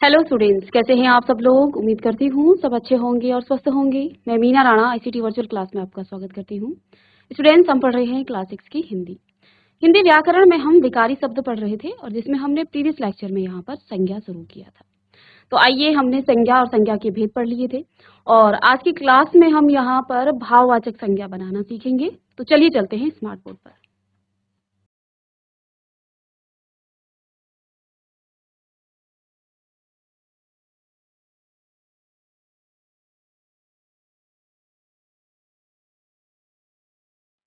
Hello students, कैसे हैं आप सब लोग। उम्मीद करती हूँ सब अच्छे होंगे और स्वस्थ होंगे। मैं Meena Rana ICT virtual class में आपका स्वागत करती हूँ। स्टूडेंट्स, हम पढ़ रहे हैं क्लास 6 की हिंदी। हिंदी व्याकरण में हम विकारी शब्द पढ़ रहे थे और जिसमें हमने प्रीवियस लेक्चर में यहाँ पर संज्ञा शुरू किया था। तो आइए, हमने संज्ञा और संज्ञा के भेद पढ़ लिए थे और आज की क्लास में हम यहाँ पर भाववाचक संज्ञा बनाना सीखेंगे। तो चलिए चलते हैं स्मार्ट बोर्ड पर।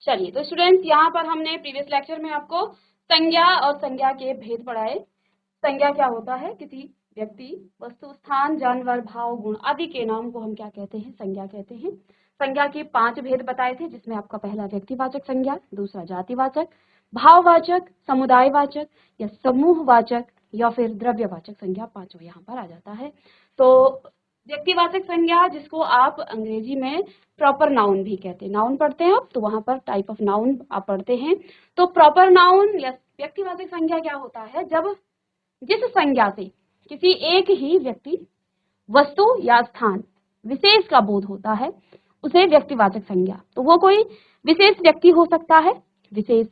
चलिए, तो स्टूडेंट्स, यहाँ पर हमने प्रीवियस लेक्चर में आपको संज्ञा और संज्ञा के भेद पढ़ाए। संज्ञा क्या होता है? किसी व्यक्ति, वस्तु, स्थान, जानवर, भाव, गुण आदि के नाम को हम क्या कहते हैं? संज्ञा कहते हैं। संज्ञा के 5 भेद बताए थे, जिसमें आपका पहला व्यक्तिवाचक संज्ञा, दूसरा जातिवाचक, भाववाचक, समुदायवाचक या समूहवाचक या फिर द्रव्यवाचक संज्ञा, पांचों यहाँ पर आ जाता है। तो व्यक्तिवाचक संज्ञा, जिसको आप अंग्रेजी में प्रॉपर नाउन भी कहते हैं, नाउन पढ़ते हैं आप तो वहां पर टाइप ऑफ नाउन आप पढ़ते हैं। तो प्रॉपर नाउन या व्यक्तिवाचक संज्ञा क्या होता है? जब जिस संज्ञा से किसी एक ही व्यक्ति, वस्तु या स्थान विशेष का बोध होता है, उसे व्यक्तिवाचक संज्ञा। तो वो कोई विशेष व्यक्ति हो सकता है, विशेष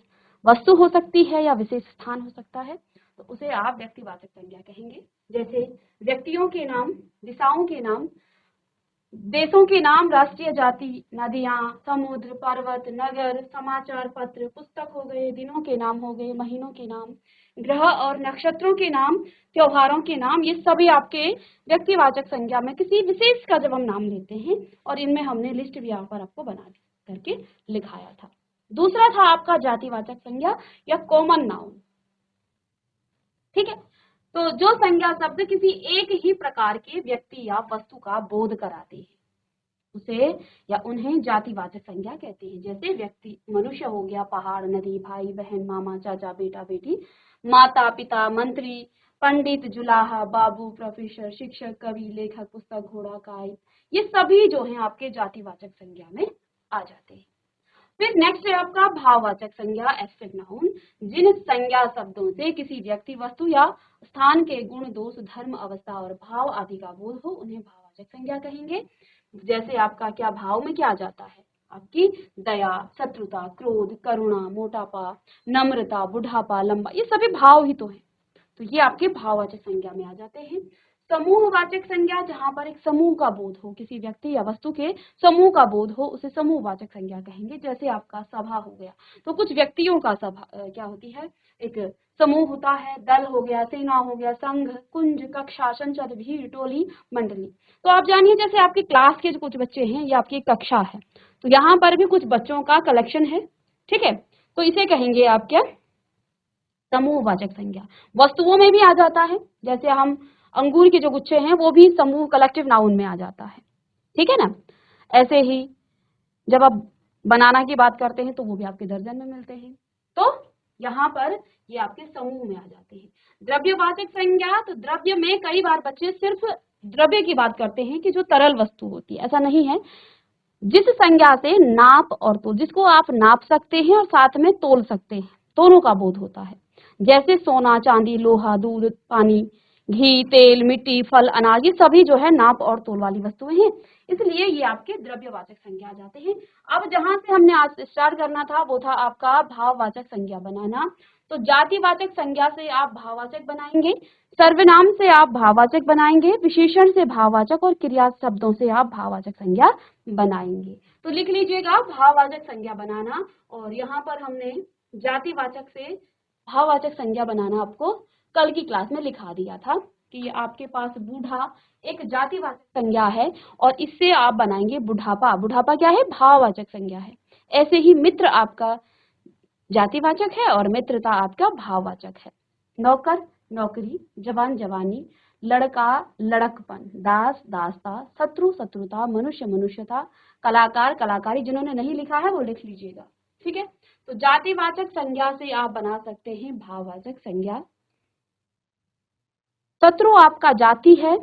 वस्तु हो सकती है या विशेष स्थान हो सकता है, तो उसे आप व्यक्तिवाचक संज्ञा कहेंगे। जैसे व्यक्तियों के नाम, दिशाओं के नाम, देशों के नाम, राष्ट्रीय जाति, नदियां, समुद्र, पर्वत, नगर, समाचार पत्र, पुस्तक हो गए, दिनों के नाम हो गए, महीनों के नाम, ग्रह और नक्षत्रों के नाम, त्योहारों के नाम, ये सभी आपके व्यक्तिवाचक संज्ञा में किसी विशेष का जब हम नाम लेते हैं। और इनमें हमने लिस्ट भी यहाँ पर आपको बना करके लिखाया था। दूसरा था आपका जातिवाचक संज्ञा या कॉमन नाउन। ठीक है, तो जो संज्ञा शब्द किसी एक ही प्रकार के व्यक्ति या वस्तु का बोध कराते हैं, उसे या उन्हें जातिवाचक संज्ञा कहते हैं। जैसे व्यक्ति, मनुष्य हो गया, पहाड़, नदी, भाई बहन, मामा चाचा, बेटा बेटी, माता पिता, मंत्री, पंडित, जुलाहा, बाबू, प्रोफेसर, शिक्षक, कवि, लेखक, पुस्तक, घोड़ा, काय, ये सभी जो हैं आपके जातिवाचक संज्ञा में आ जाते हैं। फिर नेक्स्ट है आपका भाववाचक संज्ञा, एब्स्ट्रैक्ट नाउन। जिन संज्ञा शब्दों से किसी व्यक्ति, वस्तु या स्थान के गुण, दोष, धर्म, अवस्था और भाव आदि का बोध हो, उन्हें भाववाचक संज्ञा कहेंगे। जैसे आपका क्या भाव में क्या आ जाता है? आपकी दया, शत्रुता, क्रोध, करुणा, मोटापा, नम्रता, बुढ़ापा, लंबा, ये सभी भाव ही तो है। तो ये आपके भाववाचक संज्ञा में आ जाते हैं। समूहवाचक संज्ञा, जहां पर एक समूह का बोध हो, किसी व्यक्ति या वस्तु के समूह का बोध हो, उसे समूहवाचक संज्ञा कहेंगे। जैसे आपका सभा हो गया, तो कुछ व्यक्तियों का सभा क्या होती है? एक समूह होता है। दल हो गया, सेना हो गया, संघ, कुंज, कक्षा, संचर, भीड़, टोली, मंडली। तो आप जानिए, जैसे आपकी क्लास के जो कुछ बच्चे हैं, ये आपकी एक कक्षा है, तो यहाँ पर भी कुछ बच्चों का कलेक्शन है। ठीक है, तो इसे कहेंगे आप क्या? समूहवाचक संज्ञा। वस्तुओं में भी आ जाता है, जैसे हम अंगूर के जो गुच्छे हैं वो भी समूह, कलेक्टिव नाउन में आ जाता है। ठीक है ना? ऐसे ही जब आप बनाना की बात करते हैं तो वो भी आपके दर्जन में मिलते हैं। तो यहाँ पर ये आपके समूह में आ जाते हैं। द्रव्यवाचक संज्ञा, तो द्रव्य में कई बार बच्चे सिर्फ द्रव्य की बात करते हैं कि जो तरल वस्तु होती है, ऐसा नहीं है। जिस संज्ञा से नाप और तोल, जिसको आप नाप सकते हैं और साथ में तोल सकते हैं, दोनों का बोध होता है। जैसे सोना, चांदी, लोहा, दूध, पानी, घी, तेल, मिट्टी, फल, अनाज, ये सभी जो है नाप और तोल वाली वस्तुएं हैं, इसलिए ये आपके द्रव्यवाचक संज्ञा आ जाते हैं। अब जहां से हमने आज स्टार्ट करना था वो था आपका भाववाचक संज्ञा बनाना। तो जातिवाचक संज्ञा से आप भाववाचक बनाएंगे, सर्वनाम से आप भाववाचक बनाएंगे, विशेषण से भाववाचक और क्रिया शब्दों से आप भाववाचक संज्ञा बनाएंगे। तो लिख लीजिएगा भाववाचक संज्ञा बनाना। और यहाँ पर हमने जातिवाचक से भाववाचक संज्ञा बनाना आपको कल की क्लास में लिखा दिया था कि आपके पास बूढ़ा एक जातिवाचक संज्ञा है और इससे आप बनाएंगे बुढ़ापा। बुढ़ापा क्या है? भाववाचक संज्ञा है। ऐसे ही मित्र आपका जातिवाचक है और मित्रता आपका भाववाचक है। नौकर, नौकरी, जवान, जवानी, लड़का, लड़कपन, दास, दासता, शत्रु, शत्रुता, मनुष्य, मनुष्यता, कलाकार, कलाकारी। जिन्होंने नहीं लिखा है वो लिख लीजिएगा। ठीक है, तो जातिवाचक संज्ञा से आप बना सकते हैं भाववाचक संज्ञा। शत्रु आपका जाति है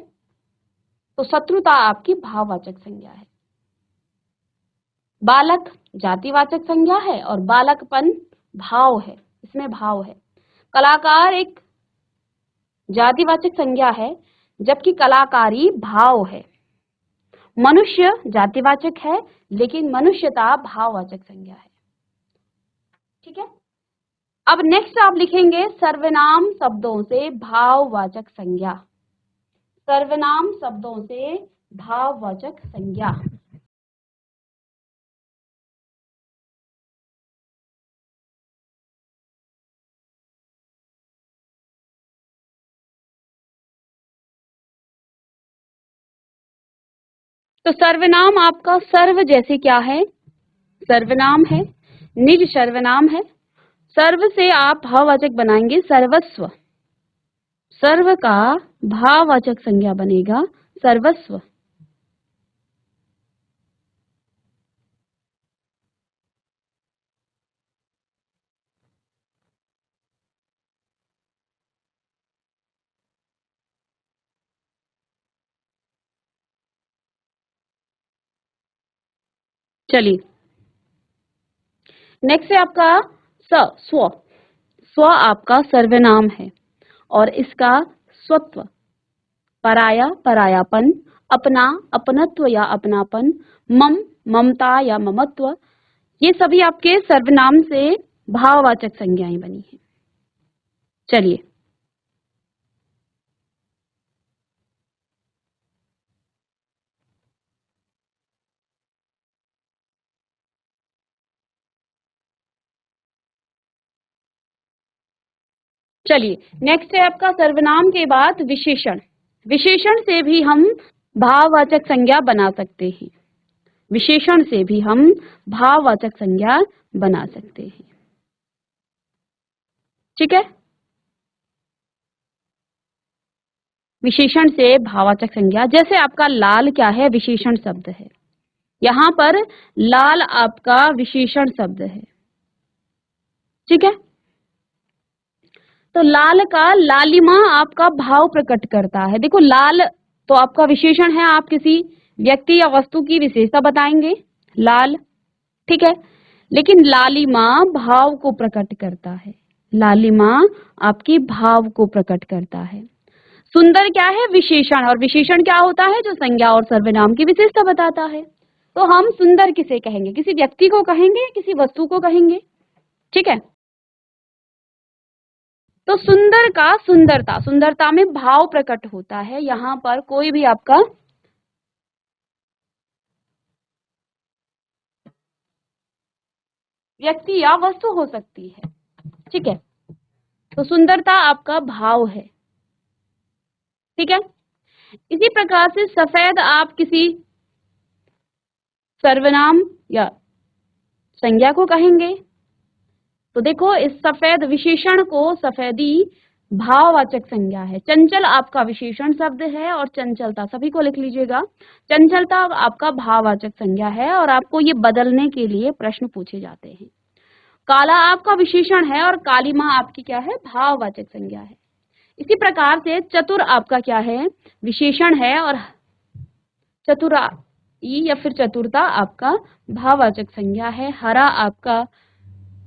तो शत्रुता आपकी भाववाचक संज्ञा है। बालक जातिवाचक संज्ञा है और बालकपन भाव है, इसमें भाव है। कलाकार एक जातिवाचक संज्ञा है, जबकि कलाकारी भाव है। मनुष्य जातिवाचक है, लेकिन मनुष्यता भाववाचक संज्ञा है। ठीक है। अब नेक्स्ट आप लिखेंगे सर्वनाम शब्दों से भाववाचक संज्ञा। सर्वनाम शब्दों से भाववाचक संज्ञा। तो सर्वनाम आपका सर्व जैसे क्या है? सर्वनाम है, निज सर्वनाम है। सर्व से आप भाववाचक बनाएंगे सर्वस्व। सर्व का भाववाचक संज्ञा बनेगा सर्वस्व। चलिए नेक्स्ट है आपका स्व। स्व आपका सर्वनाम है और इसका स्वत्व, पराया परायापन, अपना अपनत्व या अपनापन, मम ममता या ममत्व, ये सभी आपके सर्वनाम से भाववाचक संज्ञाएं बनी है। चलिए चलिए नेक्स्ट है आपका सर्वनाम के बाद विशेषण। विशेषण से भी हम भाववाचक संज्ञा बना सकते हैं। विशेषण से भी हम भाववाचक संज्ञा बना सकते हैं। ठीक है। विशेषण से भाववाचक संज्ञा, जैसे आपका लाल क्या है? विशेषण शब्द है। यहाँ पर लाल आपका विशेषण शब्द है। ठीक है। तो लाल का लालिमा आपका भाव प्रकट करता है। देखो लाल तो आपका विशेषण है, आप किसी व्यक्ति या वस्तु की विशेषता बताएंगे लाल। ठीक है। लेकिन लालिमा भाव को प्रकट करता है। लालिमा आपकी भाव को प्रकट करता है। सुंदर क्या है? विशेषण। और विशेषण क्या होता है? जो संज्ञा और सर्वनाम की विशेषता बताता है। तो हम सुंदर किसे कहेंगे? किसी व्यक्ति को कहेंगे, किसी वस्तु को कहेंगे। ठीक है। तो सुंदर का सुंदरता, सुंदरता में भाव प्रकट होता है। यहाँ पर कोई भी आपका व्यक्ति या वस्तु हो सकती है। ठीक है। तो सुंदरता आपका भाव है। ठीक है। इसी प्रकार से सफेद आप किसी सर्वनाम या संज्ञा को कहेंगे। तो देखो इस सफेद विशेषण को सफेदी भाववाचक संज्ञा है। चंचल आपका विशेषण शब्द है और चंचलता, सभी को लिख लीजिएगा, चंचलता आपका भाववाचक संज्ञा है और आपको ये बदलने के लिए प्रश्न पूछे जाते हैं। काला आपका विशेषण है और कालीमा आपकी क्या है? भाववाचक संज्ञा है। इसी प्रकार से चतुर आपका क्या है? विशेषण है और चतुराई या फिर चतुरता आपका भाववाचक संज्ञा है। हरा आपका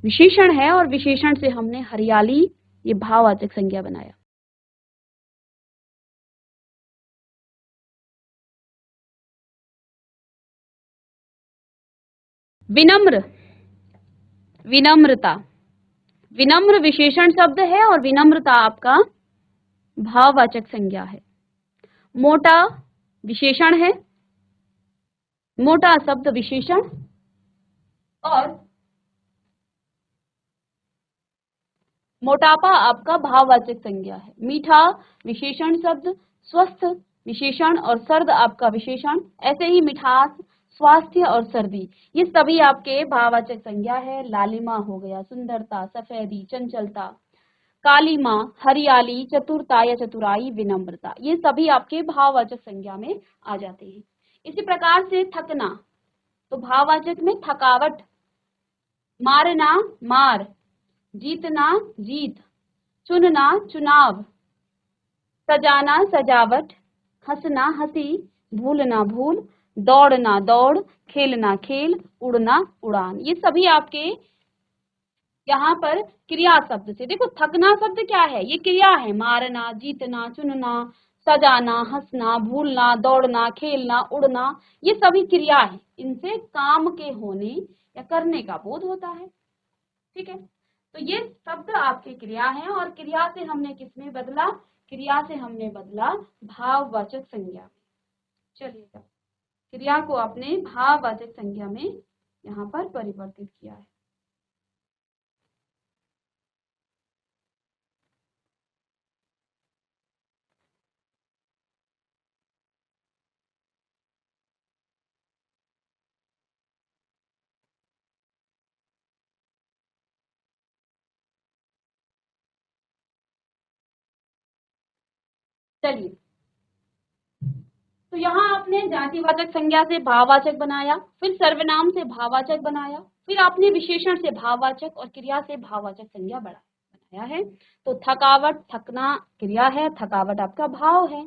विशेषण है और विशेषण से हमने हरियाली ये भाववाचक संज्ञा बनाया। विनम्र, विनम्रता, विनम्र विशेषण शब्द है और विनम्रता आपका भाववाचक संज्ञा है। मोटा विशेषण है, मोटा शब्द विशेषण और मोटापा आपका भाववाचक संज्ञा है। मीठा विशेषण शब्द, स्वस्थ विशेषण और सर्द आपका विशेषण। ऐसे ही मिठास, स्वास्थ्य और सर्दी ये सभी आपके भाववाचक संज्ञा है। लालिमा हो गया, सुंदरता, सफेदी, चंचलता, कालीमा, हरियाली, चतुरता या चतुराई, विनम्रता, ये सभी आपके भाववाचक संज्ञा में आ जाते हैं। इसी प्रकार से थकना, तो भाववाचक में थकावट, मारना मार, जीतना जीत, चुनना चुनाव, सजाना सजावट, हंसना हंसी, भूलना भूल, दौड़ना दौड़, खेलना खेल, उड़ना उड़ान, ये सभी आपके यहाँ पर क्रिया शब्द से। देखो थकना शब्द क्या है? ये क्रिया है। मारना, जीतना, चुनना, सजाना, हंसना, भूलना, दौड़ना, खेलना, उड़ना, ये सभी क्रिया है। इनसे काम के होने या करने का बोध होता है। ठीक है, तो ये शब्द आपके क्रिया हैं और क्रिया से हमने किसमें बदला? क्रिया से हमने बदला भाववाचक संज्ञा में। चलिए, क्रिया को आपने भाववाचक संज्ञा में यहाँ पर परिवर्तित किया है। चलिए, तो यहाँ आपने जातिवाचक संज्ञा से भाववाचक बनाया, फिर सर्वनाम से भाववाचक बनाया, फिर आपने विशेषण से भाववाचक और क्रिया से भाववाचक संज्ञा बनाया है। तो थकावट, थकना क्रिया है, थकावट आपका भाव है।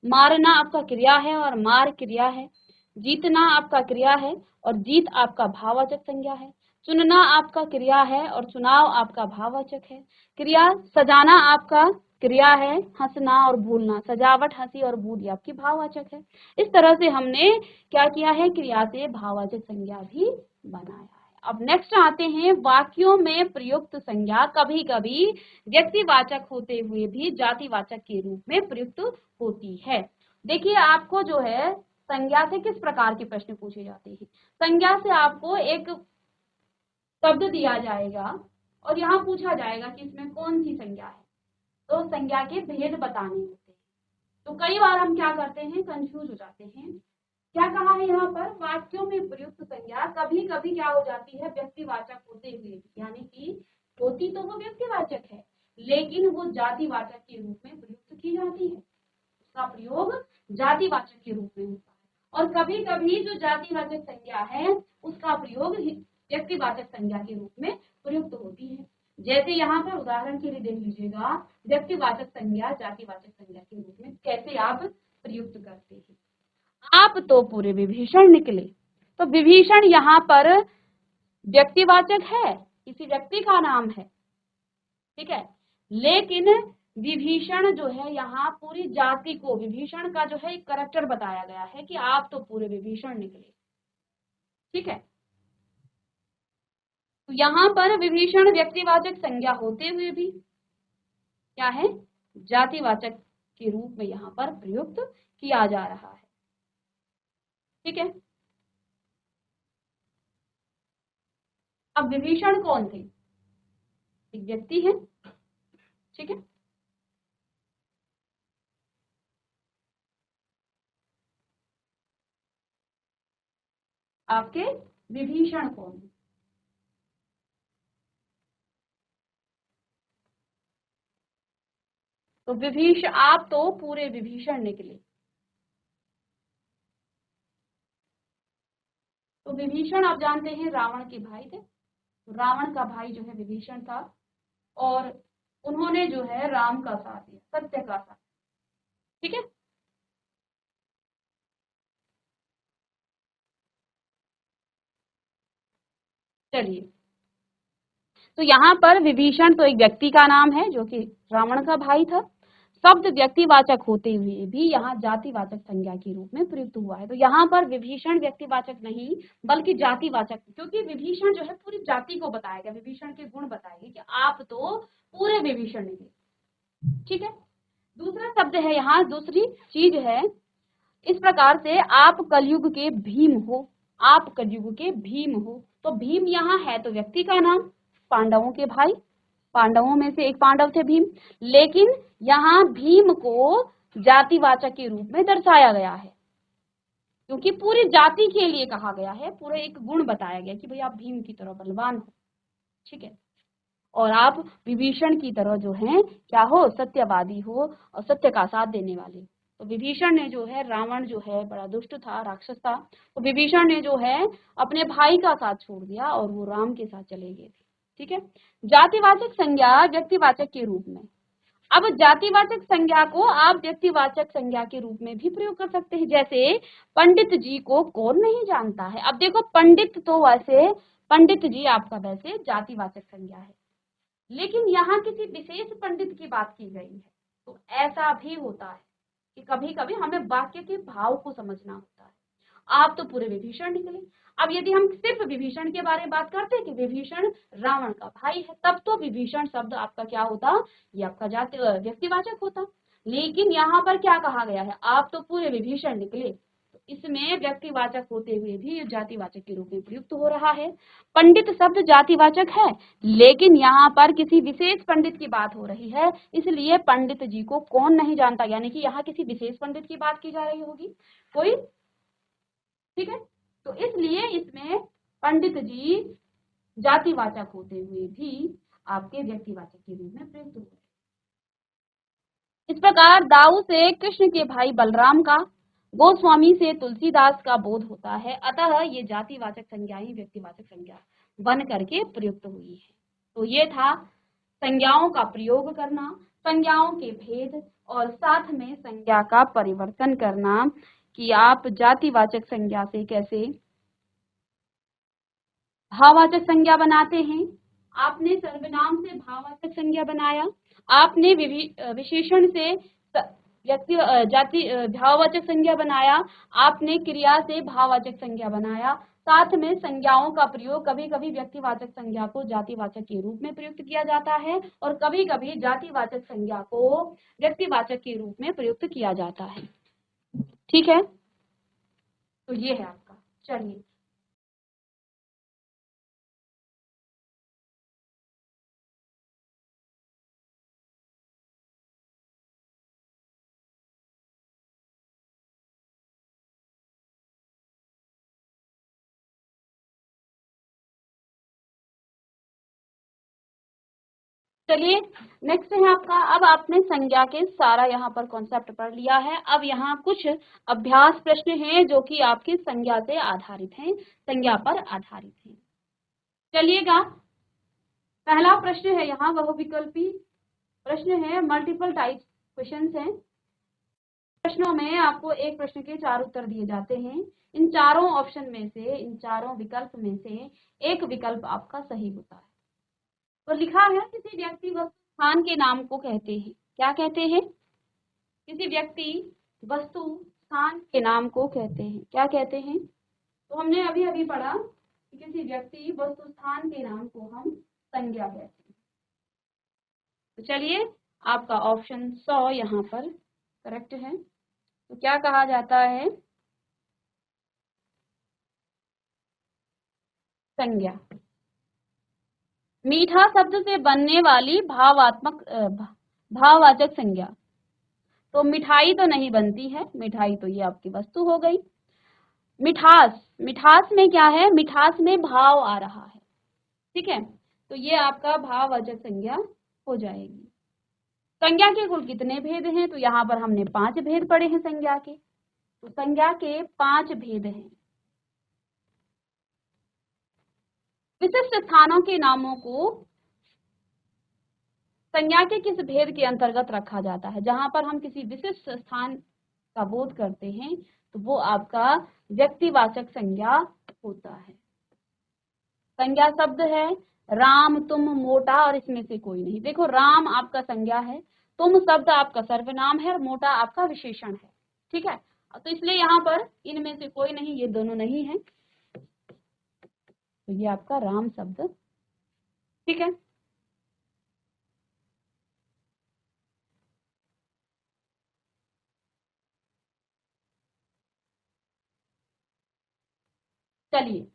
मारना आपका क्रिया है और मार क्रिया है। जीतना आपका क्रिया है और जीत आपका भाववाचक संज्ञा है। चुनना आपका क्रिया है और चुनाव आपका भाववाचक है। क्रिया सजाना आपका क्रिया है, हंसना और भूलना, सजावट, हंसी और भूल आपकी भाववाचक है। इस तरह से हमने क्या किया है? क्रिया से भाववाचक संज्ञा भी बनाया है। अब नेक्स्ट आते हैं, वाक्यों में प्रयुक्त संज्ञा कभी कभी व्यक्तिवाचक होते हुए भी जातिवाचक के रूप में प्रयुक्त होती है। देखिए, आपको जो है संज्ञा से किस प्रकार के प्रश्न पूछे जाते हैं? संज्ञा से आपको एक शब्द दिया जाएगा और यहाँ पूछा जाएगा कि इसमें कौन सी संज्ञा है, तो संज्ञा के भेद बताने होते हैं। तो कई बार हम क्या करते हैं? कंफ्यूज हो जाते हैं। क्या कहा है यहाँ पर? वाक्यों में प्रयुक्त संज्ञा कभी कभी क्या हो जाती है? व्यक्तिवाचक होते हुए, यानी कि होती तो वो व्यक्तिवाचक है लेकिन वो जातिवाचक के रूप में प्रयुक्त की जाती है। उसका प्रयोग जातिवाचक के रूप में होता है। और कभी कभी जो जातिवाचक संज्ञा है उसका प्रयोग व्यक्तिवाचक संज्ञा के रूप में प्रयुक्त होती है। जैसे यहाँ पर उदाहरण के लिए देख लीजिएगा, व्यक्तिवाचक संज्ञा जातिवाचक संज्ञा के रूप में कैसे आप प्रयुक्त करते हैं। आप तो पूरे विभीषण निकले, तो विभीषण यहाँ पर व्यक्तिवाचक है, किसी व्यक्ति का नाम है, ठीक है, लेकिन विभीषण जो है यहाँ पूरी जाति को, विभीषण का जो है एक कैरेक्टर बताया गया है कि आप तो पूरे विभीषण निकले। ठीक है, तो यहाँ पर विभीषण व्यक्तिवाचक संज्ञा होते हुए भी क्या है? जातिवाचक के रूप में यहाँ पर प्रयुक्त किया जा रहा है। ठीक है, अब विभीषण कौन थे? एक व्यक्ति है। ठीक है, आपके विभीषण कौन है? तो विभीषण, आप तो पूरे विभीषण निकले। तो विभीषण आप जानते हैं रावण के भाई थे। रावण का भाई जो है विभीषण था और उन्होंने जो है राम का साथ दिया, सत्य का साथ। ठीक है, चलिए, तो यहाँ पर विभीषण तो एक व्यक्ति का नाम है जो कि रावण का भाई था। शब्द व्यक्तिवाचक होते हुए भी यहाँ जातिवाचक संज्ञा के रूप में प्रयुक्त हुआ है। तो यहाँ पर विभीषण व्यक्तिवाचक नहीं बल्कि जातिवाचक, क्योंकि विभीषण जो है पूरी जाति को बताएगा, विभीषण के गुण बताएंगे कि आप तो पूरे विभीषण निकले। ठीक है, दूसरा शब्द है यहाँ, दूसरी चीज है, इस प्रकार से आप कलयुग के भीम हो, आप कलयुग के भीम हो। तो भीम यहाँ है तो व्यक्ति का नाम, पांडवों के भाई, पांडवों में से एक पांडव थे भीम, लेकिन यहाँ भीम को जातिवाचक के रूप में दर्शाया गया है क्योंकि पूरी जाति के लिए कहा गया है, पूरे एक गुण बताया गया कि भाई आप भीम की तरह बलवान हो। ठीक है, और आप विभीषण की तरह जो है क्या हो? सत्यवादी हो और सत्य का साथ देने वाले। तो विभीषण ने जो है, रावण जो है बड़ा दुष्ट था, राक्षस था, तो विभीषण ने जो है अपने भाई का साथ छोड़ दिया और वो राम के साथ चले गए थे। ठीक है, जातिवाचक संज्ञा व्यक्तिवाचक के रूप में। अब जातिवाचक संज्ञा को आप व्यक्तिवाचक संज्ञा के रूप में भी प्रयोग कर सकते हैं। जैसे पंडित जी को कौन नहीं जानता है। अब देखो, पंडित तो वैसे, पंडित जी आपका वैसे जातिवाचक संज्ञा है, लेकिन यहाँ किसी विशेष पंडित की बात की गई है। तो ऐसा भी होता है कि कभी कभी हमें वाक्य के भाव को समझना होता है। आप तो पूरे विभीषण निकले। अब यदि हम सिर्फ विभीषण के बारे में बात करते हैं कि विभीषण रावण का भाई है, तब तो विभीषण शब्द आपका क्या होता, ये आपका व्यक्तिवाचक होता। लेकिन यहाँ पर क्या कहा गया है, आप तो पूरे विभीषण निकले, तो इसमें व्यक्तिवाचक होते हुए भी जातिवाचक के रूप में प्रयुक्त हो रहा है। पंडित शब्द जातिवाचक है, लेकिन यहाँ पर किसी विशेष पंडित की बात हो रही है, इसलिए पंडित जी को कौन नहीं जानता, यानी कि यहाँ किसी विशेष पंडित की बात की जा रही होगी कोई, ठीक है। तो इसलिए इसमें पंडित जी जातिवाचक होते हुए भी आपके व्यक्तिवाचक के रूप में प्रयुक्त हुए। इस प्रकार दाऊ से कृष्ण के भाई बलराम का, गोस्वामी से तुलसीदास का बोध होता है, अतः ये जातिवाचक संज्ञाएं व्यक्तिवाचक संज्ञा बन करके प्रयुक्त हुई है। तो ये था संज्ञाओं का प्रयोग करना, संज्ञाओं के भेद और साथ में संज्ञा का परिवर्तन करना कि आप जातिवाचक संज्ञा से कैसे भाववाचक संज्ञा बनाते हैं। आपने सर्वनाम से भाववाचक संज्ञा बनाया, आपने विशेषण से व्यक्ति जाति भाववाचक संज्ञा बनाया, आपने क्रिया से भाववाचक संज्ञा बनाया। साथ में संज्ञाओं का प्रयोग कभी कभी व्यक्तिवाचक संज्ञा को जातिवाचक के रूप में प्रयुक्त किया जाता है और कभी कभी जातिवाचक संज्ञा को व्यक्तिवाचक के रूप में प्रयुक्त किया जाता है। ठीक है, तो ये है आपका। चलिए चलिए नेक्स्ट है आपका, अब आपने संज्ञा के सारा यहाँ पर कॉन्सेप्ट पढ़ लिया है। अब यहाँ कुछ अभ्यास प्रश्न हैं जो कि आपकी संज्ञा से आधारित हैं, संज्ञा पर आधारित हैं। चलिएगा, पहला प्रश्न है यहाँ बहुविकल्पी प्रश्न है, मल्टीपल टाइप क्वेश्चंस हैं। प्रश्नों में आपको एक प्रश्न के 4 उत्तर दिए जाते हैं। इन चारों ऑप्शन में से, इन चारों विकल्प में से एक विकल्प आपका सही होता है। तो लिखा है किसी व्यक्ति वस्तु स्थान के नाम को कहते हैं, क्या कहते हैं, किसी व्यक्ति वस्तु स्थान के नाम को कहते हैं, क्या कहते हैं। तो हमने अभी अभी पढ़ा कि किसी व्यक्ति वस्तु स्थान के नाम को हम संज्ञा कहते हैं। तो चलिए आपका ऑप्शन 100 यहाँ पर करेक्ट है। तो क्या कहा जाता है, संज्ञा मीठा शब्द से बनने वाली भाववाचक संज्ञा। तो मिठाई तो नहीं बनती है, मिठाई तो ये आपकी वस्तु हो गई। मिठास, मिठास में क्या है, मिठास में भाव आ रहा है, ठीक है, तो ये आपका भाववाचक संज्ञा हो जाएगी। संज्ञा के कुल कितने भेद हैं, तो यहाँ पर हमने 5 भेद पढ़े हैं संज्ञा के। तो संज्ञा के 5 भेद हैं। विशिष्ट स्थानों के नामों को संज्ञा के किस भेद के अंतर्गत रखा जाता है, जहां पर हम किसी विशिष्ट स्थान का बोध करते हैं तो वो आपका व्यक्तिवाचक संज्ञा होता है। संज्ञा शब्द है राम, तुम, मोटा और इसमें से कोई नहीं। देखो राम आपका संज्ञा है, तुम शब्द आपका सर्वनाम है और मोटा आपका विशेषण है, ठीक है। तो इसलिए यहाँ पर इनमें से कोई नहीं, ये दोनों नहीं है, तो ये आपका राम शब्द, ठीक है। चलिए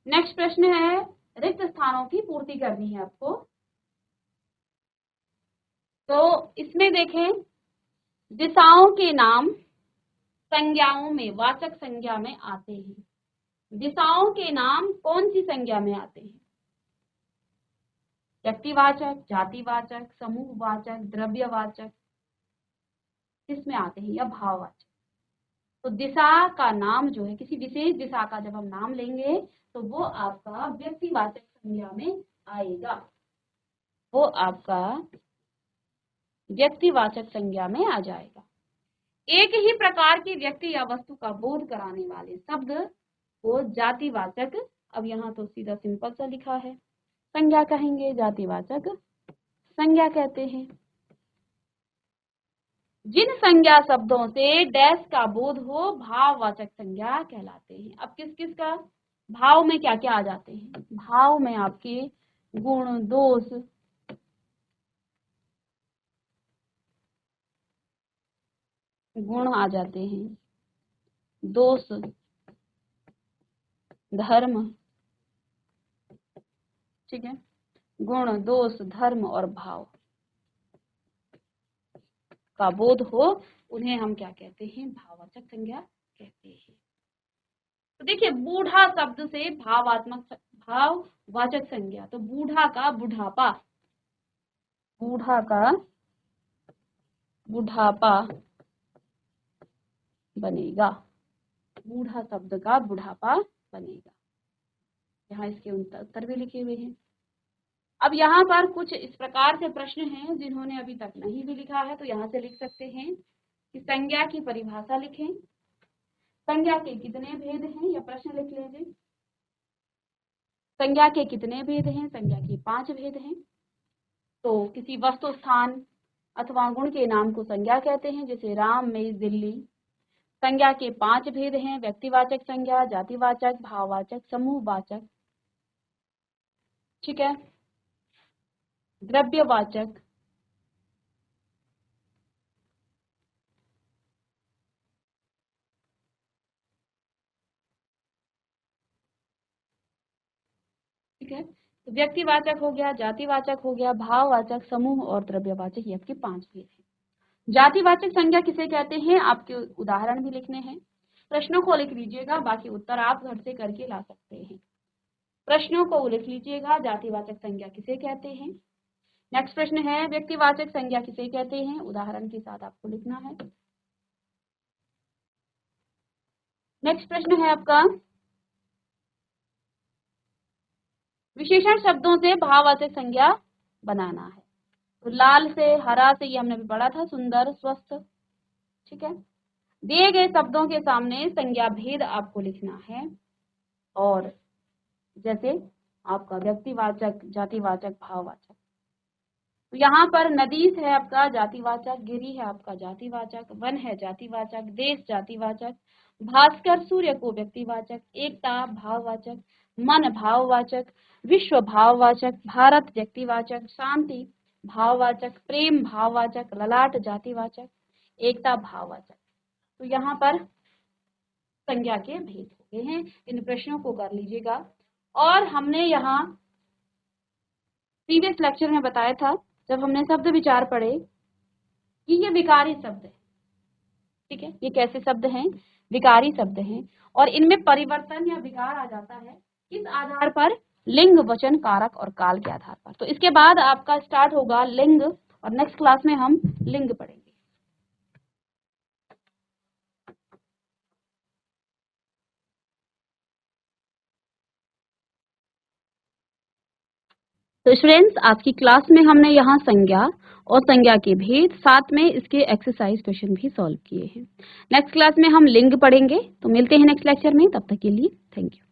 नेक्स्ट प्रश्न है, रिक्त स्थानों की पूर्ति करनी है आपको। तो इसमें देखें, दिशाओं के नाम संज्ञाओं में वाचक संज्ञा में आते हैं। दिशाओं के नाम कौन सी संज्ञा में आते हैं, व्यक्तिवाचक, जातिवाचक, समूहवाचक, द्रव्यवाचक, किसमें आते हैं, या भाववाचक। तो दिशा का नाम जो है, किसी विशेष दिशा का जब हम नाम लेंगे तो वो आपका व्यक्तिवाचक संज्ञा में आएगा, वो आपका व्यक्तिवाचक संज्ञा में आ जाएगा। एक ही प्रकार की व्यक्ति या वस्तु का बोध कराने वाले शब्द को जातिवाचक, अब यहाँ तो सीधा सिंपल सा लिखा है, संज्ञा कहेंगे, जातिवाचक संज्ञा कहते हैं। जिन संज्ञा शब्दों से डैश का बोध हो भाववाचक संज्ञा कहलाते हैं। अब किस किस का भाव में क्या क्या आ जाते हैं? भाव में आपके गुण, दोष, गुण आ जाते हैं, दोष, धर्म, ठीक है, गुण, दोष, धर्म और भाव का बोध हो, उन्हें हम क्या कहते हैं? भाववाचक संज्ञा कहते हैं। तो देखिए, बूढ़ा शब्द से भाववाचक संज्ञा, तो बूढ़ा का बुढ़ापा, बूढ़ा का बुढ़ापा बनेगा, बूढ़ा शब्द का बुढ़ापा बनेगा। यहाँ इसके उत्तर भी लिखे हुए हैं। अब यहाँ पर कुछ इस प्रकार से प्रश्न हैं, जिन्होंने अभी तक नहीं भी लिखा है तो यहाँ से लिख सकते हैं कि संज्ञा की परिभाषा लिखें, संज्ञा के कितने भेद हैं, यह प्रश्न लिख लीजिए। संज्ञा के कितने भेद हैं? संज्ञा के 5 भेद हैं। तो किसी वस्तु, स्थान अथवा गुण के नाम को संज्ञा कहते हैं, जैसे राम, मेज, दिल्ली। संज्ञा के 5 भेद हैं: व्यक्तिवाचक संज्ञा, जातिवाचक, भाववाचक, समूहवाचक, ठीक है, द्रव्यवाचक, ठीक है। तो व्यक्तिवाचक हो गया, जातिवाचक हो गया, भाववाचक, समूह और द्रव्यवाचक, ये आपके 5 भेद हैं। जातिवाचक संज्ञा किसे कहते हैं? आपके उदाहरण भी लिखने हैं, प्रश्नों को लिख लीजिएगा, बाकी उत्तर आप घर से करके ला सकते हैं। प्रश्नों को लिख लीजिएगा, जातिवाचक संज्ञा किसे कहते हैं। नेक्स्ट प्रश्न है, व्यक्तिवाचक संज्ञा किसे कहते हैं? उदाहरण के साथ आपको लिखना है। नेक्स्ट प्रश्न है आपका, विशेषण शब्दों से भाववाचक संज्ञा बनाना है। तो लाल से, हरा से, ये हमने भी पढ़ा था, सुंदर, स्वस्थ, ठीक है। दिए गए शब्दों के सामने संज्ञा भेद आपको लिखना है, और जैसे आपका व्यक्तिवाचक, जातिवाचक, भाववाचक। तो यहाँ पर नदीस है आपका जातिवाचक, गिरी है आपका जातिवाचक, वन है जातिवाचक, देश जातिवाचक, भास्कर सूर्य को व्यक्तिवाचक, एकता भाववाचक, मन भाववाचक, विश्व भाववाचक, भारत व्यक्तिवाचक, शांति भाववाचक, प्रेम भाववाचक, ललाट जातिवाचक, एकता भाववाचक। तो यहाँ पर संज्ञा के भेद हो गए हैं। इन प्रश्नों को कर लीजिएगा। और हमने यहाँ प्रीवियस लेक्चर में बताया था, जब हमने शब्द विचार पढ़े, कि ये विकारी शब्द है, ठीक है। ये कैसे शब्द हैं? विकारी शब्द हैं, और इनमें परिवर्तन या विकार आ जाता है किस आधार पर? लिंग, वचन, कारक और काल के आधार पर। तो इसके बाद आपका स्टार्ट होगा लिंग, और नेक्स्ट क्लास में हम लिंग पढ़ेंगे। तो स्टूडेंट्स, आज की क्लास में हमने यहाँ संज्ञा और संज्ञा के भेद, साथ में इसके एक्सरसाइज क्वेश्चन भी सॉल्व किए हैं। नेक्स्ट क्लास में हम लिंग पढ़ेंगे। तो मिलते हैं नेक्स्ट लेक्चर में, तब तक के लिए थैंक यू।